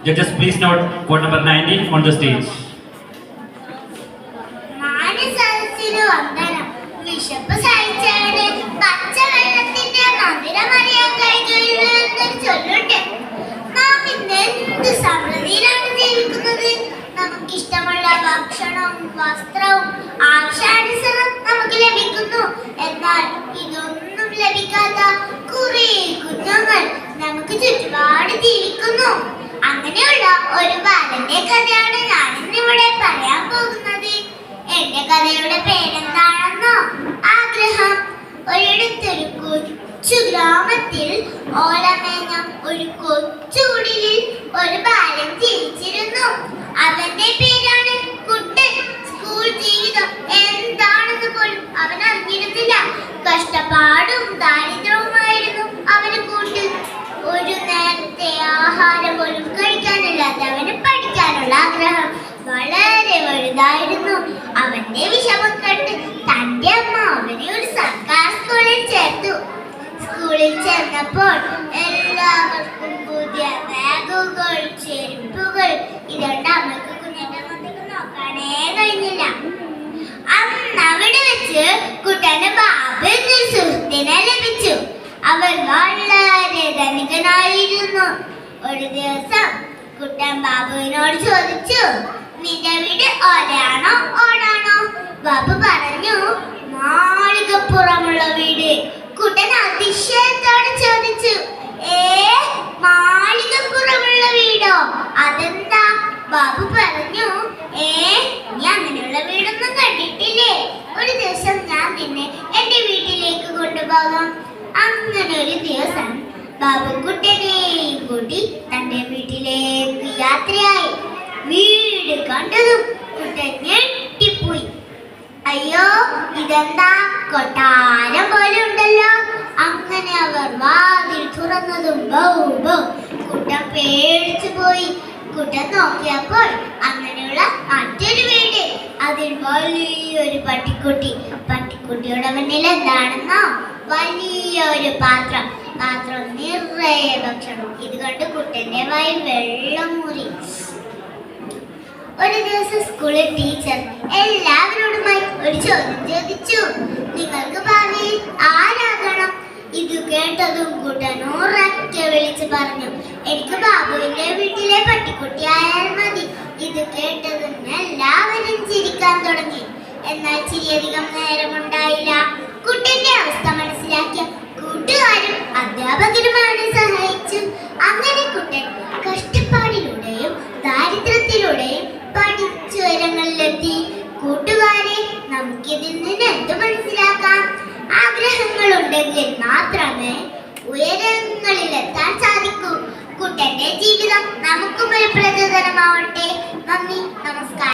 Judges, please note vote number 19 on the stage. മാനസരസിനു വന്ദനം. വിശപ്പ് സഹിച്ചവന് പച്ചവെള്ളത്തിന്റെ മധുരമറിയാൻ കഴിയുകയില്ല എന്നൊരു ചൊല്ലുണ്ട്. നാം ഇന്ന് എന്ത് സമൃദ്ധിയിലാണ് ജീവിക്കുന്നത്. നമുക്കിഷ്ടമുള്ള ഭക്ഷണവും വസ്ത്രവും ആവശ്യാനുസരണം നമുക്ക് ലഭിക്കുന്നു. എന്നാൽ ഇതൊന്നും ലഭിക്കാത്ത കുറെ കുഞ്ഞുങ്ങൾ നമുക്ക് ചുറ്റുപാട് ജീവിക്കുന്നു. അങ്ങനെയുള്ള ഒരു ബാലന്റെ കഥയാണ് ഞാൻ ഇന്നിവിടെ പറയാൻ പോകുന്നത്. എന്റെ കഥയുടെ പേരെന്താണെന്നോ? ആഗ്രഹം. ഒരിടത്തൊരു കൊച്ചു ഗ്രാമത്തിൽ ഓലമേഞ്ഞ ഒരു കൊച്ചുകുടിലിൽ ഒരു ബാലൻ ജീവിച്ചിരുന്നു. അവന്റെ പേരാണ് കുട്ടൻ. സ്കൂൾ ജീവിതം എന്താണെന്ന് പോലും അവൻ അറിഞ്ഞിരുന്നില്ല. കഷ്ടപ്പാടും ദാരിദ്ര്യവുമായിരുന്നു അവന് കൂട്ടിൽ. ഒരു നേരത്തെ ആഹാരം പോലും കഴിക്കാനില്ലാത്ത അവന് പഠിക്കാനുള്ള ആഗ്രഹം വളരെ വലുതായിരുന്നു. അവന്റെ വിഷമം കണ്ട് തന്റെ അമ്മ അവനെ ഒരു സർക്കാർ സ്കൂളിൽ ചേർത്തു. സ്കൂളിൽ ചേർന്നപ്പോൾ എല്ലാവർക്കും പുതിയ ബാഗുകൾ, ചെരുപ്പുകൾ. ഇതുകൊണ്ട് അമ്മക്ക് കുഞ്ഞിന്റെ മുഖത്തേക്ക് നോക്കാനേ കഴിഞ്ഞില്ല. അന്ന് അവിടെ വെച്ച് കുട്ടന് ബാബു എന്നൊരു സുഹൃത്തിനെ ലഭിച്ചു. അവൻ വളരെ ധനികനായിരുന്നു. ഒരു ദിവസം കുട്ടൻ ബാബുവിനോട് ചോദിച്ചു, നിന്റെ വീട് ഓലയാണോ ഓടാണോ? ബാബു പറഞ്ഞു, മാളികപ്പുറമുള്ള വീട്. കുട്ടൻ അതിശയത്തോടെ ചോദിച്ചു, മാളികപ്പുറമുള്ള വീടോ? അതെന്താ? ബാബു പറഞ്ഞു, നീ അങ്ങനെയുള്ള വീടൊന്നും കണ്ടിട്ടില്ലേ? ഒരു ദിവസം ഞാൻ നിന്നെ എന്റെ വീട്ടിലേക്ക് കൊണ്ടുപോകാം. അങ്ങനെ ഒരു ദിവസം ബാബു കുട്ടനെയും കൂട്ടി തന്റെ വീട്ടിലേക്ക് യാത്രയായി. വീട് കണ്ടതും കുട്ടൻ ഞെട്ടിപ്പോയി. അയ്യോ, ഇതെന്താ കൊട്ടാരം പോലെ ഉണ്ടല്ലോ. അങ്ങനെ അവർ വാതിൽ തുറന്നതും ബൗ ബൗ. കുട്ടൻ പേടിച്ചു പോയി. കുട്ടൻ നോക്കിയപ്പോൾ അങ്ങനെയുള്ള മറ്റൊരു വീട്. അതിൽ വലിയൊരു പട്ടിക്കുട്ടി. പട്ടിക്കുട്ടിയുടെ മുന്നിൽ എന്താണെന്നോ? വലിയൊരു പാത്രം. പാത്രം നിറയെ ഭക്ഷണം. ഇത് കണ്ട് കുട്ടന്റെ വായിൽ വെള്ളം ഊറി. ഒരു ദിവസം സ്കൂളിൽ ടീച്ചർ എല്ലാവരോടുമായി ഒരു ചോദ്യം ചോദിച്ചു, നിങ്ങൾക്ക് ഭാവിയിൽ ആരാകണം? ഇത് കേട്ടതും കുട്ടൻ ഉറക്കെ വിളിച്ചു പറഞ്ഞു, എനിക്ക് ബാബുവിന്റെ വീട്ടിലെ പട്ടിക്കുട്ടിയായാൽ മതി. ഇത് കേട്ടതും എല്ലാവരും ചിരിക്കാൻ തുടങ്ങി. എന്നാൽ ചിരിയധികം നേരമുണ്ടായില്ല. കുട്ടന്റെ അവസ്ഥ മനസ്സിലാക്കിയ കൂട്ടുകാരും അധ്യാപകരും അവനെ സഹായിച്ചു. അങ്ങനെ കുട്ടൻ കഷ്ടപ്പാടിലൂടെയും ദാരിദ്ര്യത്തിലൂടെയും പഠിച്ചുയരങ്ങളിലെത്തി. കൂട്ടുകാരെ, നമുക്കിതിൽ നിന്ന് എന്ത് മനസ്സിലാക്കാം? ആഗ്രഹങ്ങൾ ഉണ്ടെങ്കിൽ മാത്രമേ ഉയരങ്ങളിലെത്താൻ സാധിക്കൂ. കുട്ടന്റെ ജീവിതം നമുക്കും ഒരു പ്രചോദനമാവട്ടെ. നന്ദി, നമസ്കാരം.